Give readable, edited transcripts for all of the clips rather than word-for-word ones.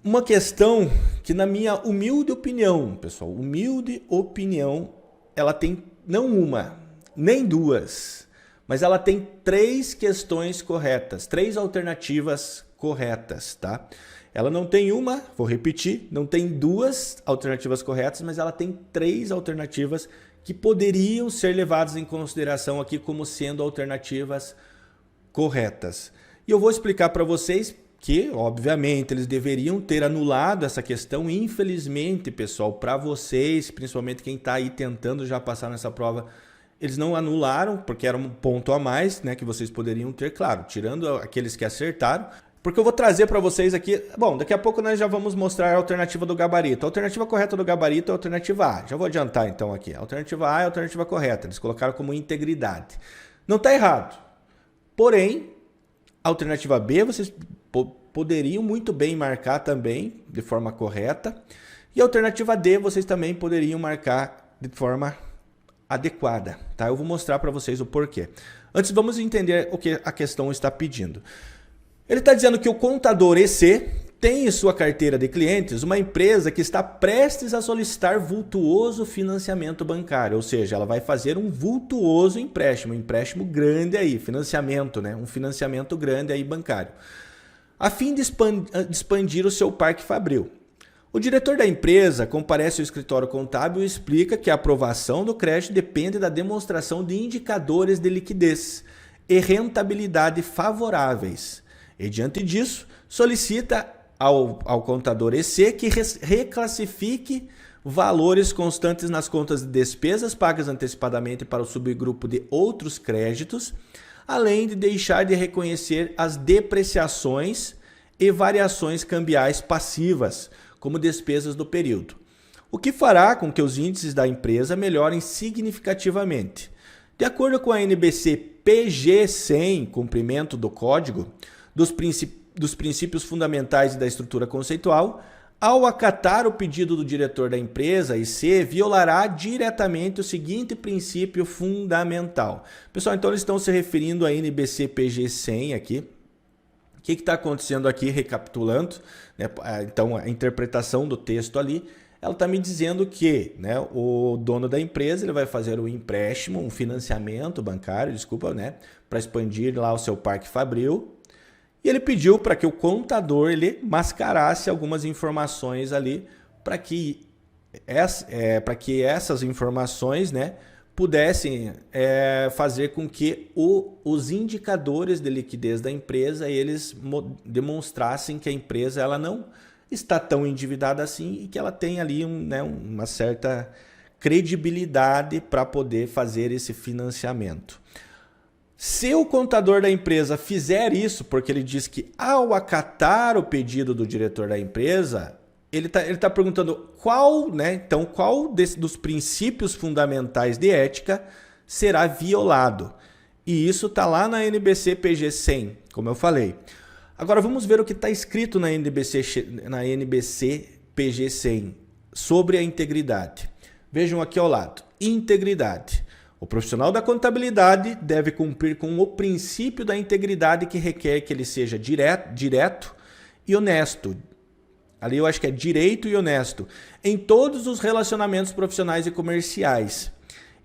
Uma questão que, na minha humilde opinião, pessoal, humilde opinião, ela tem não uma, nem duas, mas ela tem três questões corretas, três alternativas corretas, tá? Ela não tem uma, vou repetir, não tem duas alternativas corretas, mas ela tem três alternativas que poderiam ser levadas em consideração aqui como sendo alternativas corretas. E eu vou explicar para vocês que, obviamente, eles deveriam ter anulado essa questão. Infelizmente, pessoal, para vocês, principalmente quem está aí tentando já passar nessa prova, eles não anularam, porque era um ponto a mais, né, que vocês poderiam ter, claro, tirando aqueles que acertaram. Porque eu vou trazer para vocês aqui, bom, daqui a pouco nós já vamos mostrar a alternativa do gabarito. A alternativa correta do gabarito é a alternativa A. Já vou adiantar então aqui. A alternativa A é a alternativa correta, eles colocaram como integridade. Não está errado. Porém, a alternativa B vocês poderiam muito bem marcar também de forma correta. E a alternativa D vocês também poderiam marcar de forma adequada. Tá? Eu vou mostrar para vocês o porquê. Antes, vamos entender o que a questão está pedindo. Ele está dizendo que o contador EC tem em sua carteira de clientes uma empresa que está prestes a solicitar vultuoso financiamento bancário, ou seja, ela vai fazer um vultuoso empréstimo, um empréstimo grande aí, financiamento, né? Um financiamento grande aí bancário, a fim de expandir o seu parque fabril. O diretor da empresa comparece ao escritório contábil e explica que a aprovação do crédito depende da demonstração de indicadores de liquidez e rentabilidade favoráveis. E, diante disso, solicita ao contador EC que reclassifique valores constantes nas contas de despesas pagas antecipadamente para o subgrupo de outros créditos, além de deixar de reconhecer as depreciações e variações cambiais passivas, como despesas do período, o que fará com que os índices da empresa melhorem significativamente. De acordo com a NBC PG 100, cumprimento do código, dos princípios fundamentais e da estrutura conceitual, ao acatar o pedido do diretor da empresa, IC, violará diretamente o seguinte princípio fundamental. Pessoal, então eles estão se referindo à NBC PG 100 aqui. O que está acontecendo aqui, recapitulando, né? Então a interpretação do texto ali, ela está me dizendo que, né, o dono da empresa ele vai fazer um empréstimo, um financiamento bancário, desculpa, né, para expandir lá o seu parque fabril. E ele pediu para que o contador ele mascarasse algumas informações ali para que essas informações, né, pudessem fazer com que os indicadores de liquidez da empresa eles demonstrassem que a empresa ela não está tão endividada assim e que ela tem ali uma certa credibilidade para poder fazer esse financiamento. Se o contador da empresa fizer isso, porque ele diz que ao acatar o pedido do diretor da empresa, ele tá perguntando qual dos princípios fundamentais de ética será violado. E isso está lá na NBC PG 100, como eu falei. Agora vamos ver o que está escrito na NBC PG 100 sobre a integridade. Vejam aqui ao lado, integridade. O profissional da contabilidade deve cumprir com o princípio da integridade que requer que ele seja direto e honesto. Ali eu acho que é direito e honesto em todos os relacionamentos profissionais e comerciais.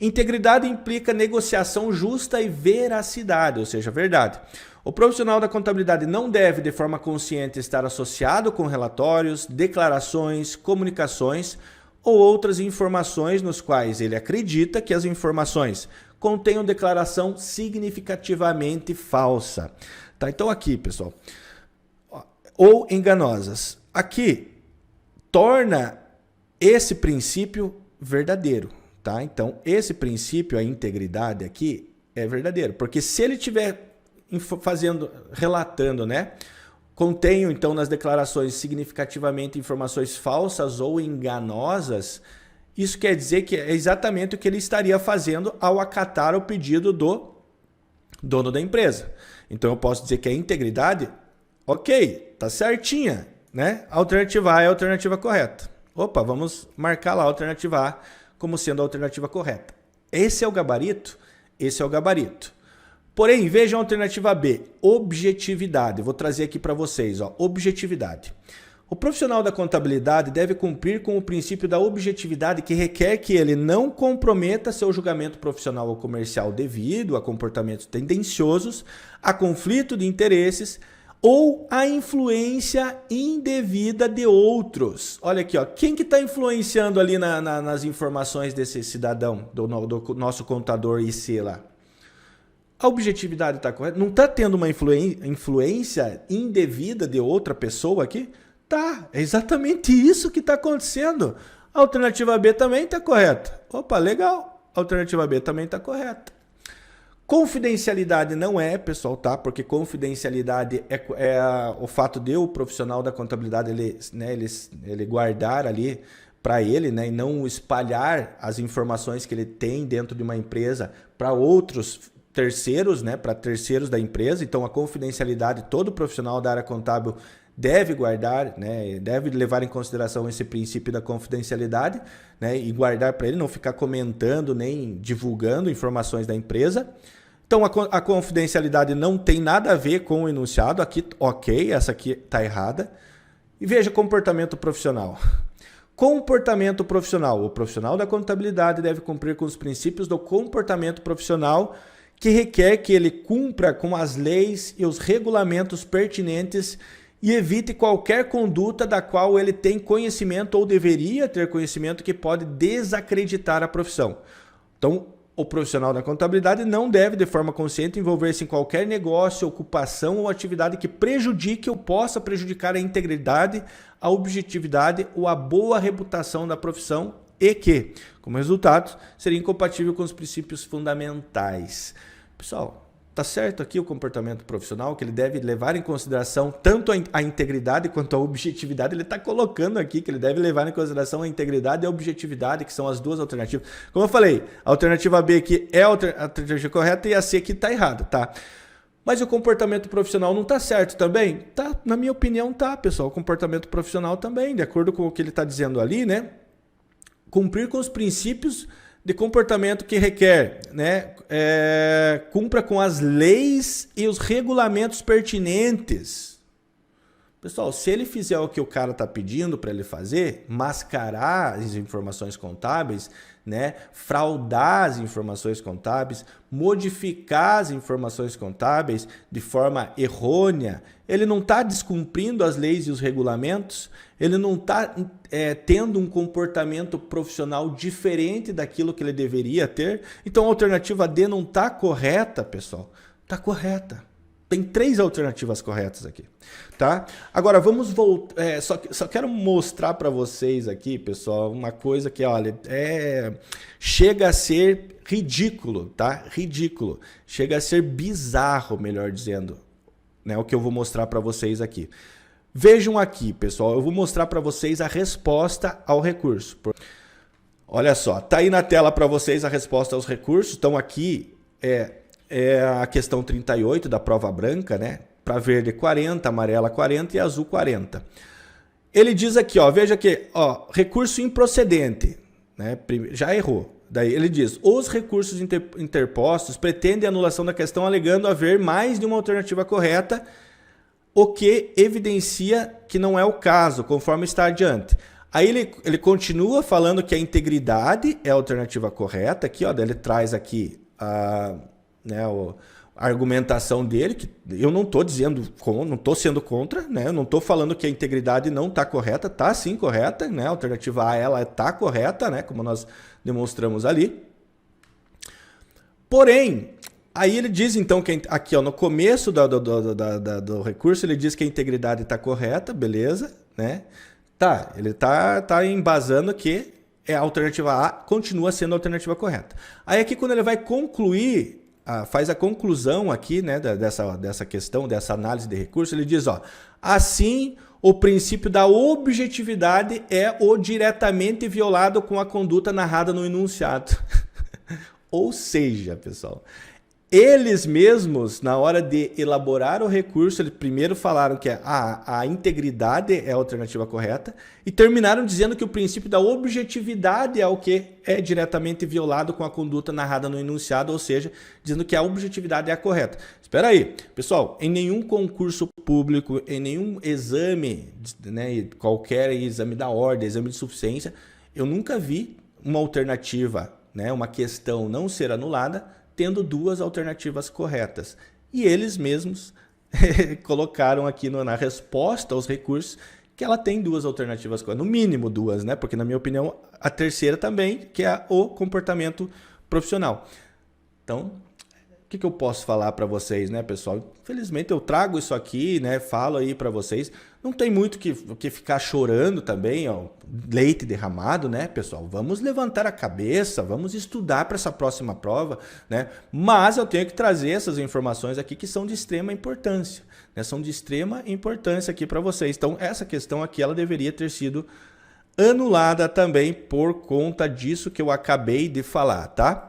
Integridade implica negociação justa e veracidade, ou seja, verdade. O profissional da contabilidade não deve, de forma consciente, estar associado com relatórios, declarações, comunicações ou outras informações nos quais ele acredita que as informações contenham declaração significativamente falsa. Tá? Então aqui, pessoal, ou enganosas. Aqui torna esse princípio verdadeiro. Tá? Então esse princípio, a integridade aqui, é verdadeiro. Porque se ele estiver relatando, né? Contenham, então, nas declarações significativamente informações falsas ou enganosas, isso quer dizer que é exatamente o que ele estaria fazendo ao acatar o pedido do dono da empresa. Então, eu posso dizer que a integridade, ok, tá certinha, né? A alternativa A é a alternativa correta. Opa, vamos marcar lá a alternativa A como sendo a alternativa correta. Esse é o gabarito? Esse é o gabarito. Porém, vejam a alternativa B, objetividade. Vou trazer aqui para vocês, ó, objetividade. O profissional da contabilidade deve cumprir com o princípio da objetividade, que requer que ele não comprometa seu julgamento profissional ou comercial devido a comportamentos tendenciosos, a conflito de interesses ou a influência indevida de outros. Olha aqui, ó, quem que está influenciando ali nas informações desse cidadão, do nosso contador IC lá? A objetividade está correta? Não está tendo uma influência indevida de outra pessoa aqui? Tá, é exatamente isso que está acontecendo. A alternativa B também está correta. Opa, legal. A alternativa B também está correta. Confidencialidade não é, pessoal, tá? Porque confidencialidade é o fato de o profissional da contabilidade ele guardar ali para ele, né, e não espalhar as informações que ele tem dentro de uma empresa para outros terceiros, né, para terceiros da empresa. Então, a confidencialidade, todo profissional da área contábil deve guardar, né, deve levar em consideração esse princípio da confidencialidade, né, e guardar para ele, não ficar comentando nem divulgando informações da empresa. Então, a confidencialidade não tem nada a ver com o enunciado. Aqui, ok, essa aqui está errada. E veja comportamento profissional. Comportamento profissional. O profissional da contabilidade deve cumprir com os princípios do comportamento profissional, que requer que ele cumpra com as leis e os regulamentos pertinentes e evite qualquer conduta da qual ele tem conhecimento ou deveria ter conhecimento que pode desacreditar a profissão. Então, o profissional da contabilidade não deve, de forma consciente, envolver-se em qualquer negócio, ocupação ou atividade que prejudique ou possa prejudicar a integridade, a objetividade ou a boa reputação da profissão e que, como resultado, seria incompatível com os princípios fundamentais. Pessoal, tá certo aqui o comportamento profissional, que ele deve levar em consideração tanto a integridade quanto a objetividade. Ele está colocando aqui que ele deve levar em consideração a integridade e a objetividade, que são as duas alternativas. Como eu falei, a alternativa B aqui é a alternativa correta e a C aqui está errada, tá? Mas o comportamento profissional não está certo também? Tá, na minha opinião tá, pessoal. O comportamento profissional também, de acordo com o que ele está dizendo ali, né? Cumprir com os princípios de comportamento que requer, né, cumpra com as leis e os regulamentos pertinentes. Pessoal, se ele fizer o que o cara está pedindo para ele fazer, mascarar as informações contábeis, né, fraudar as informações contábeis, modificar as informações contábeis de forma errônea, ele não está descumprindo as leis e os regulamentos, ele não está tendo um comportamento profissional diferente daquilo que ele deveria ter. Então a alternativa D não está correta, pessoal. Está correta. Tem 3 alternativas corretas aqui, tá? Agora vamos voltar. Só quero mostrar para vocês aqui, pessoal, uma coisa que, olha, chega a ser ridículo, tá? Ridículo. Chega a ser bizarro, melhor dizendo, né? O que eu vou mostrar para vocês aqui. Vejam aqui, pessoal, eu vou mostrar para vocês a resposta ao recurso. Olha só, tá aí na tela para vocês a resposta aos recursos. Então aqui é a questão 38 da prova branca, né? Para verde 40, amarela 40 e azul 40. Ele diz aqui, ó, veja aqui, ó, recurso improcedente, né? Já errou. Daí ele diz, os recursos interpostos pretendem a anulação da questão alegando haver mais de uma alternativa correta, o que evidencia que não é o caso, conforme está adiante. Aí ele continua falando que a integridade é a alternativa correta, aqui, ó, ele traz aqui a argumentação dele, que eu não estou dizendo, não estou sendo contra, né? Eu não estou falando que a integridade não está correta, está sim correta, né? A alternativa A ela está correta, né? Como nós demonstramos ali. Porém, aí ele diz então que aqui, ó, no começo do recurso ele diz que a integridade está correta, beleza, né? Tá, ele tá embasando que a alternativa A continua sendo a alternativa correta. Aí aqui quando ele vai concluir, faz a conclusão aqui, né, dessa questão, dessa análise de recurso, ele diz, ó, assim, o princípio da objetividade é o diretamente violado com a conduta narrada no enunciado. Ou seja, pessoal, Eles mesmos, na hora de elaborar o recurso, eles primeiro falaram que a integridade é a alternativa correta e terminaram dizendo que o princípio da objetividade é o que é diretamente violado com a conduta narrada no enunciado, ou seja, dizendo que a objetividade é a correta. Espera aí, pessoal, em nenhum concurso público, em nenhum exame, né, qualquer exame da ordem, exame de suficiência, eu nunca vi uma alternativa, né, uma questão não ser anulada, tendo duas alternativas corretas. E eles mesmos colocaram aqui na resposta aos recursos que ela tem duas alternativas corretas, no mínimo duas, né? Porque na minha opinião a terceira também, que é o comportamento profissional. Então, o que eu posso falar para vocês, né, pessoal? Infelizmente eu trago isso aqui, né, falo aí para vocês. Não tem muito que ficar chorando também, ó, leite derramado, né, pessoal? Vamos levantar a cabeça, vamos estudar para essa próxima prova, né? Mas eu tenho que trazer essas informações aqui que são de extrema importância, né? São de extrema importância aqui para vocês. Então, essa questão aqui, ela deveria ter sido anulada também por conta disso que eu acabei de falar, tá?